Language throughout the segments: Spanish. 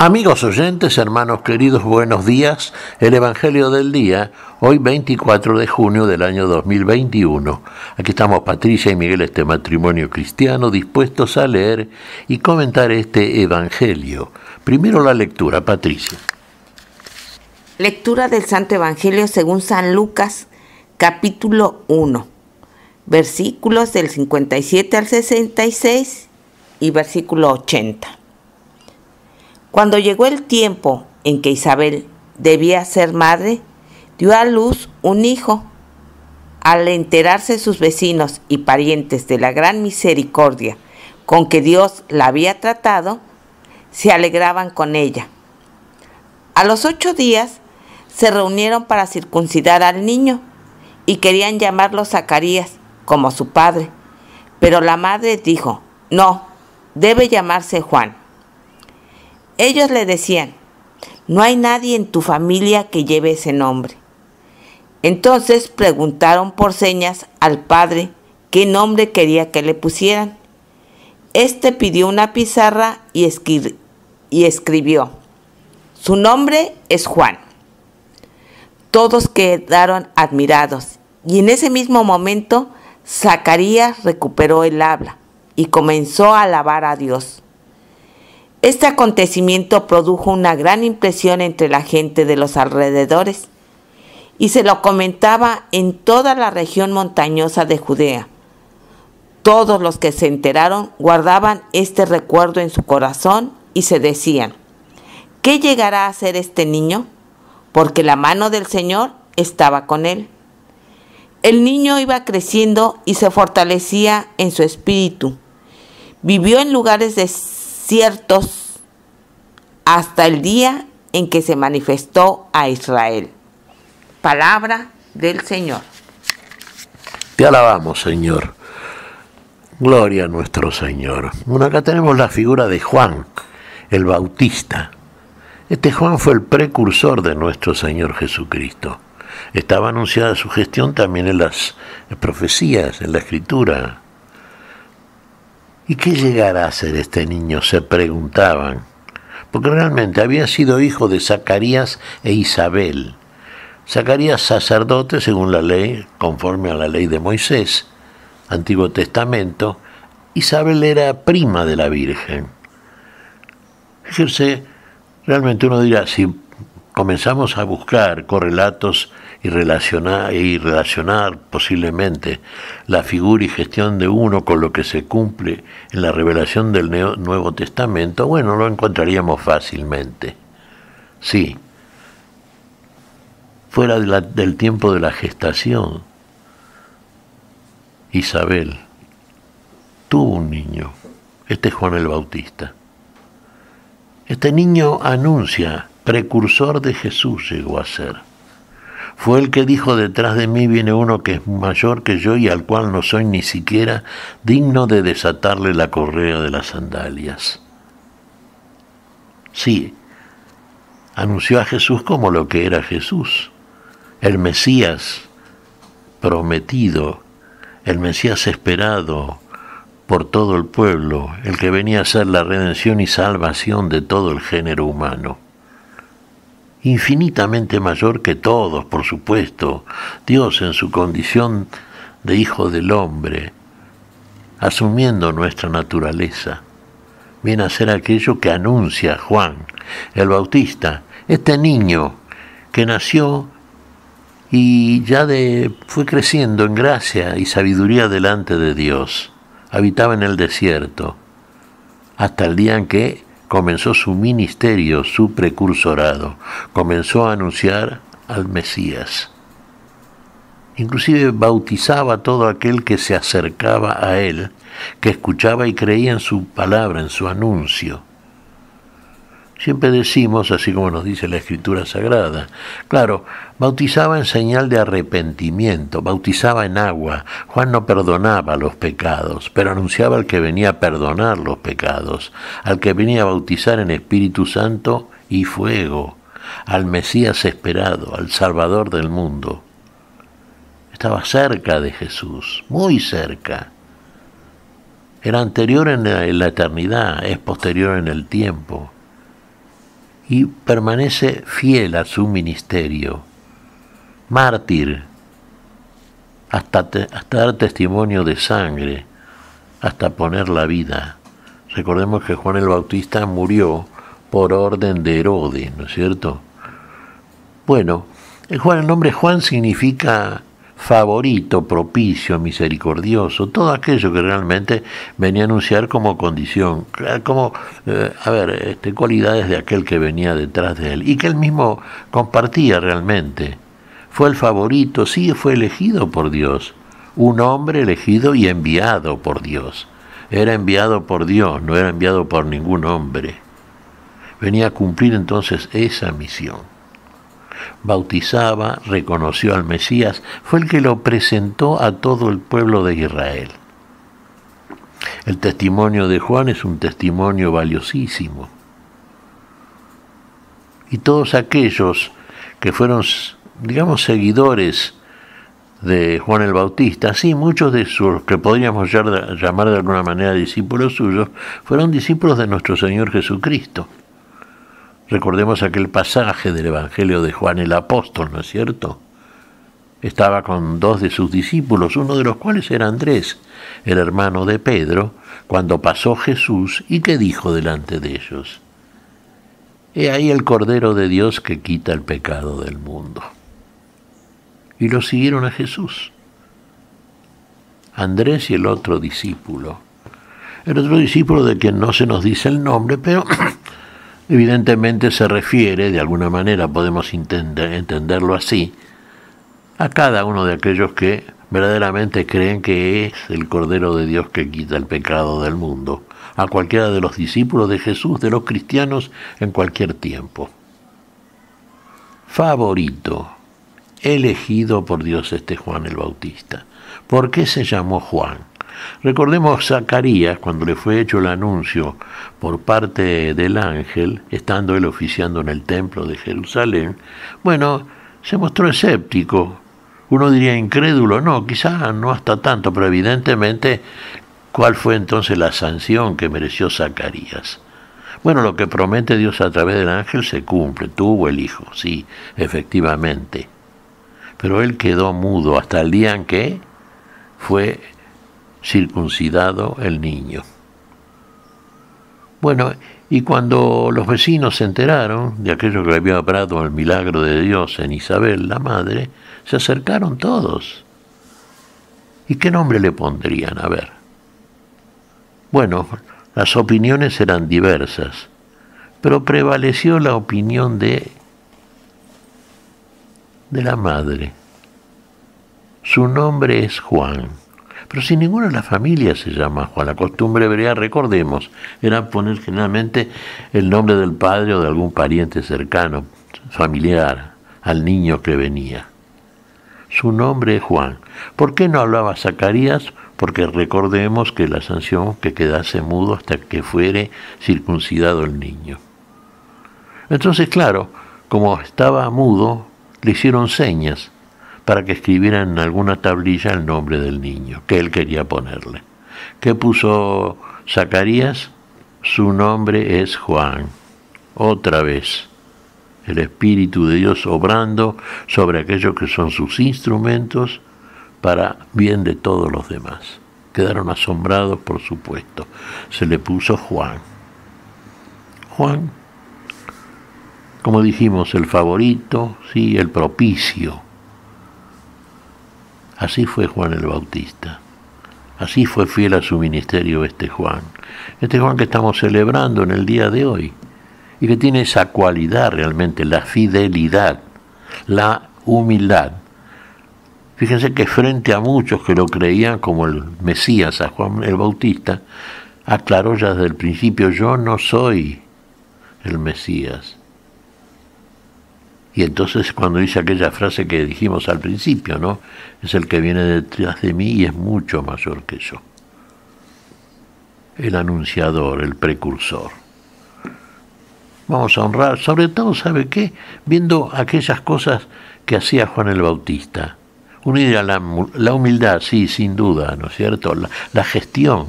Amigos oyentes, hermanos queridos, buenos días. El Evangelio del día, hoy 24 de junio del año 2021. Aquí estamos Patricia y Miguel, este matrimonio cristiano, dispuestos a leer y comentar este Evangelio. Primero la lectura, Patricia. Lectura del Santo Evangelio según San Lucas, capítulo 1, versículos del 57 al 66 y versículo 80. Cuando llegó el tiempo en que Isabel debía ser madre, dio a luz un hijo. Al enterarse sus vecinos y parientes de la gran misericordia con que Dios la había tratado, se alegraban con ella. A los 8 días se reunieron para circuncidar al niño y querían llamarlo Zacarías, como su padre. Pero la madre dijo: no, debe llamarse Juan. Ellos le decían: no hay nadie en tu familia que lleve ese nombre. Entonces preguntaron por señas al padre qué nombre quería que le pusieran. Este pidió una pizarra y escribió: su nombre es Juan. Todos quedaron admirados, y en ese mismo momento Zacarías recuperó el habla y comenzó a alabar a Dios. Este acontecimiento produjo una gran impresión entre la gente de los alrededores y se lo comentaba en toda la región montañosa de Judea. Todos los que se enteraron guardaban este recuerdo en su corazón y se decían: ¿qué llegará a ser este niño? Porque la mano del Señor estaba con él. El niño iba creciendo y se fortalecía en su espíritu. Vivió en lugares desiertos hasta el día en que se manifestó a Israel. Palabra del Señor. Te alabamos, Señor. Gloria a nuestro Señor. Bueno, acá tenemos la figura de Juan, el Bautista. Este Juan fue el precursor de nuestro Señor Jesucristo. Estaba anunciada su gestión también en las profecías, en la Escritura. ¿Y qué llegará a ser este niño?, se preguntaban. Porque realmente había sido hijo de Zacarías e Isabel. Zacarías sacerdote según la ley, conforme a la ley de Moisés, Antiguo Testamento. Isabel era prima de la Virgen. Fíjense, realmente uno dirá, si comenzamos a buscar correlatos y relacionar posiblemente la figura y gestión de uno con lo que se cumple en la revelación del Nuevo Testamento, bueno, lo encontraríamos fácilmente. Sí, fuera del tiempo de la gestación, Isabel tuvo un niño, este es Juan el Bautista. Este niño anuncia, precursor de Jesús llegó a ser. Fue el que dijo: detrás de mí viene uno que es mayor que yo y al cual no soy ni siquiera digno de desatarle la correa de las sandalias. Sí, anunció a Jesús como lo que era Jesús, el Mesías prometido, el Mesías esperado por todo el pueblo, el que venía a ser la redención y salvación de todo el género humano. Infinitamente mayor que todos, por supuesto, Dios en su condición de Hijo del Hombre, asumiendo nuestra naturaleza, viene a ser aquello que anuncia Juan el Bautista, este niño que nació y ya fue creciendo en gracia y sabiduría delante de Dios. Habitaba en el desierto, hasta el día en que comenzó su ministerio, su precursorado. Comenzó a anunciar al Mesías. Inclusive bautizaba a todo aquel que se acercaba a él, que escuchaba y creía en su palabra, en su anuncio. Siempre decimos, así como nos dice la Escritura Sagrada, claro, bautizaba en señal de arrepentimiento, bautizaba en agua. Juan no perdonaba los pecados, pero anunciaba al que venía a perdonar los pecados, al que venía a bautizar en Espíritu Santo y fuego, al Mesías esperado, al Salvador del mundo. Estaba cerca de Jesús, muy cerca. Era anterior en la eternidad, es posterior en el tiempo. y permanece fiel a su ministerio, mártir, hasta dar testimonio de sangre, hasta poner la vida. Recordemos que Juan el Bautista murió por orden de Herodes, ¿no es cierto? Bueno, el nombre Juan significa favorito, propicio, misericordioso, todo aquello que realmente venía a anunciar como condición, como, cualidades de aquel que venía detrás de él y que él mismo compartía realmente. Fue el favorito, sí, fue elegido por Dios, un hombre elegido y enviado por Dios. Era enviado por Dios, no era enviado por ningún hombre. Venía a cumplir entonces esa misión. Bautizaba, reconoció al Mesías, fue el que lo presentó a todo el pueblo de Israel. El testimonio de Juan es un testimonio valiosísimo. Y todos aquellos que fueron, digamos, seguidores de Juan el Bautista, sí, muchos de sus que podríamos llamar de alguna manera discípulos suyos, fueron discípulos de nuestro Señor Jesucristo. Recordemos aquel pasaje del Evangelio de Juan el Apóstol, ¿no es cierto? Estaba con 2 de sus discípulos, uno de los cuales era Andrés, el hermano de Pedro, cuando pasó Jesús y que dijo delante de ellos: «He ahí el Cordero de Dios que quita el pecado del mundo». Y lo siguieron a Jesús. Andrés y el otro discípulo. El otro discípulo de quien no se nos dice el nombre, pero evidentemente se refiere, de alguna manera podemos entenderlo así, a cada uno de aquellos que verdaderamente creen que es el Cordero de Dios que quita el pecado del mundo, a cualquiera de los discípulos de Jesús, de los cristianos en cualquier tiempo. Favorito, elegido por Dios Juan el Bautista. ¿Por qué se llamó Juan? Recordemos Zacarías, cuando le fue hecho el anuncio por parte del ángel, estando él oficiando en el templo de Jerusalén, bueno, se mostró escéptico. Uno diría incrédulo, no, quizá no hasta tanto, pero evidentemente, ¿cuál fue entonces la sanción que mereció Zacarías? Bueno, lo que promete Dios a través del ángel se cumple, tuvo el hijo, sí, efectivamente. Pero él quedó mudo hasta el día en que fue circuncidado el niño. Bueno, y cuando los vecinos se enteraron de aquello que había obrado el milagro de Dios en Isabel, la madre, se acercaron todos. ¿Y qué nombre le pondrían? A ver. Bueno, las opiniones eran diversas, pero prevaleció la opinión de la madre. Su nombre es Juan, pero si ninguna de la familia se llama Juan. La costumbre hebrea, recordemos, era poner generalmente el nombre del padre o de algún pariente cercano, familiar, al niño que venía. Su nombre es Juan. ¿Por qué no hablaba Zacarías? Porque recordemos que la sanción que quedase mudo hasta que fuere circuncidado el niño. Entonces, claro, como estaba mudo, le hicieron señas para que escribiera en alguna tablilla el nombre del niño que él quería ponerle. ¿Qué puso Zacarías? Su nombre es Juan. Otra vez, el Espíritu de Dios obrando sobre aquellos que son sus instrumentos para bien de todos los demás. Quedaron asombrados, por supuesto. Se le puso Juan. Juan, como dijimos, el favorito, sí, el propicio. Así fue Juan el Bautista. Así fue fiel a su ministerio Juan. Juan que estamos celebrando en el día de hoy. Y que tiene esa cualidad realmente, la fidelidad, la humildad. Fíjense que frente a muchos que lo creían como el Mesías, a Juan el Bautista, aclaró ya desde el principio: yo no soy el Mesías. Y entonces cuando dice aquella frase que dijimos al principio, ¿no? Es el que viene detrás de mí y es mucho mayor que yo. El anunciador, el precursor. Vamos a honrar, sobre todo, ¿sabe qué? Viendo aquellas cosas que hacía Juan el Bautista. Uno diría la humildad, sí, sin duda, ¿no es cierto? La gestión.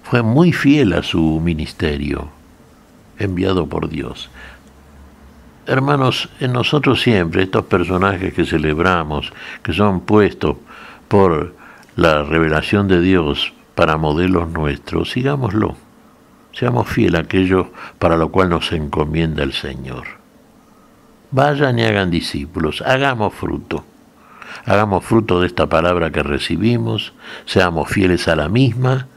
Fue muy fiel a su ministerio. enviado por Dios. Hermanos, en nosotros siempre estos personajes que celebramos, que son puestos por la revelación de Dios para modelos nuestros, sigámoslo. Seamos fieles a aquello para lo cual nos encomienda el Señor. Vayan y hagan discípulos, hagamos fruto. Hagamos fruto de esta palabra que recibimos, seamos fieles a la misma,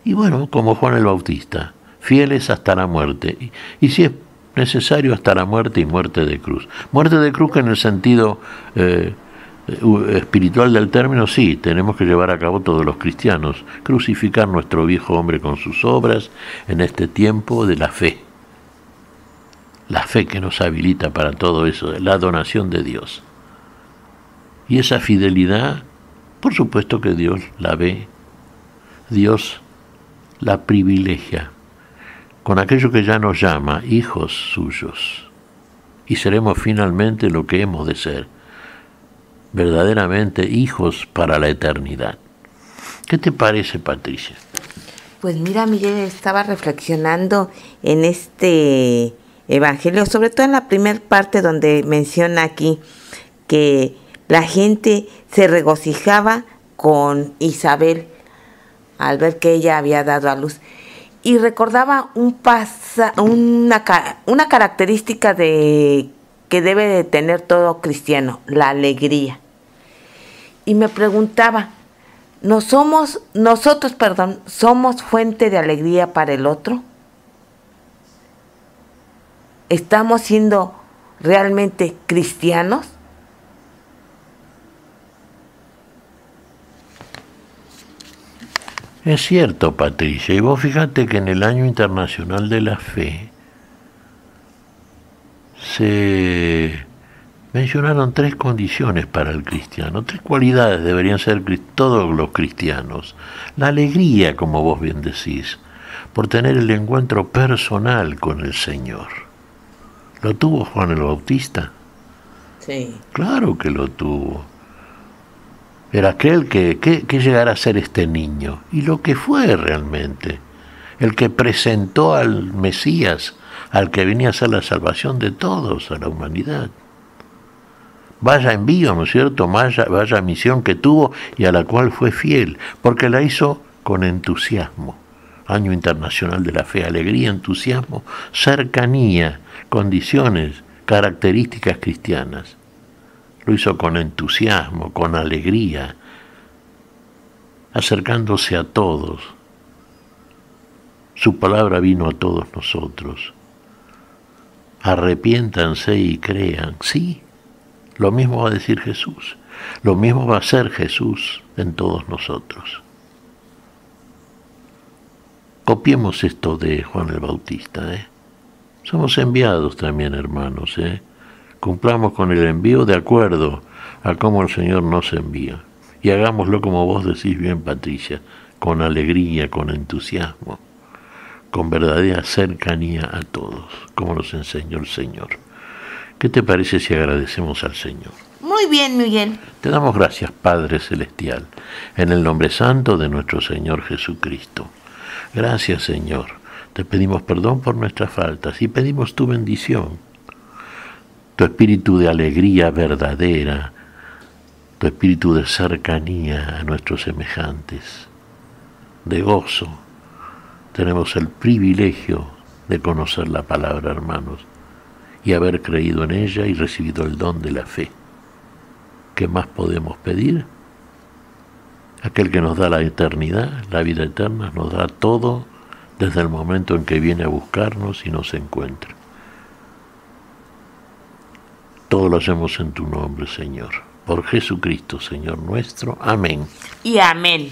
y bueno, como Juan el Bautista, fieles hasta la muerte, y si es necesario hasta la muerte y muerte de cruz. Muerte de cruz que en el sentido espiritual del término, sí, tenemos que llevar a cabo todos los cristianos, crucificar nuestro viejo hombre con sus obras en este tiempo de la fe que nos habilita para todo eso, la donación de Dios. Y esa fidelidad, por supuesto que Dios la ve, Dios la privilegia con aquello que ya nos llama hijos suyos. Y seremos finalmente lo que hemos de ser, verdaderamente hijos para la eternidad. ¿Qué te parece, Patricia? Pues mira, Miguel, estaba reflexionando en este evangelio, sobre todo en la primera parte donde menciona aquí que la gente se regocijaba con Isabel al ver que ella había dado a luz. Y recordaba una característica que debe de tener todo cristiano, la alegría. Y me preguntaba, nosotros, ¿somos fuente de alegría para el otro? ¿Estamos siendo realmente cristianos? Es cierto, Patricia, y vos fíjate que en el Año Internacional de la Fe se mencionaron 3 condiciones para el cristiano, 3 cualidades deberían ser todos los cristianos. La alegría, como vos bien decís, por tener el encuentro personal con el Señor. ¿Lo tuvo Juan el Bautista? Sí. Claro que lo tuvo. Era aquel que llegara a ser este niño, y lo que fue realmente, el que presentó al Mesías, al que venía a ser la salvación de todos, a la humanidad. Vaya envío, ¿no es cierto? Vaya misión que tuvo y a la cual fue fiel, porque la hizo con entusiasmo. Año Internacional de la Fe, alegría, entusiasmo, cercanía, condiciones, características cristianas. Lo hizo con entusiasmo, con alegría, acercándose a todos. Su palabra vino a todos nosotros. Arrepiéntanse y crean. Sí, lo mismo va a decir Jesús. Lo mismo va a ser Jesús en todos nosotros. Copiemos esto de Juan el Bautista, ¿eh? Somos enviados también, hermanos, ¿eh? Cumplamos con el envío de acuerdo a cómo el Señor nos envía. Y hagámoslo como vos decís bien, Patricia, con alegría, con entusiasmo, con verdadera cercanía a todos, como nos enseñó el Señor. ¿Qué te parece si agradecemos al Señor? Muy bien, Miguel. Te damos gracias, Padre Celestial, en el nombre santo de nuestro Señor Jesucristo. Gracias, Señor. Te pedimos perdón por nuestras faltas y pedimos tu bendición. Tu espíritu de alegría verdadera, tu espíritu de cercanía a nuestros semejantes, de gozo. Tenemos el privilegio de conocer la palabra, hermanos, y haber creído en ella y recibido el don de la fe. ¿Qué más podemos pedir? Aquel que nos da la eternidad, la vida eterna, nos da todo desde el momento en que viene a buscarnos y nos encuentra. Todo lo hacemos en tu nombre, Señor. Por Jesucristo, Señor nuestro. Amén. Y amén.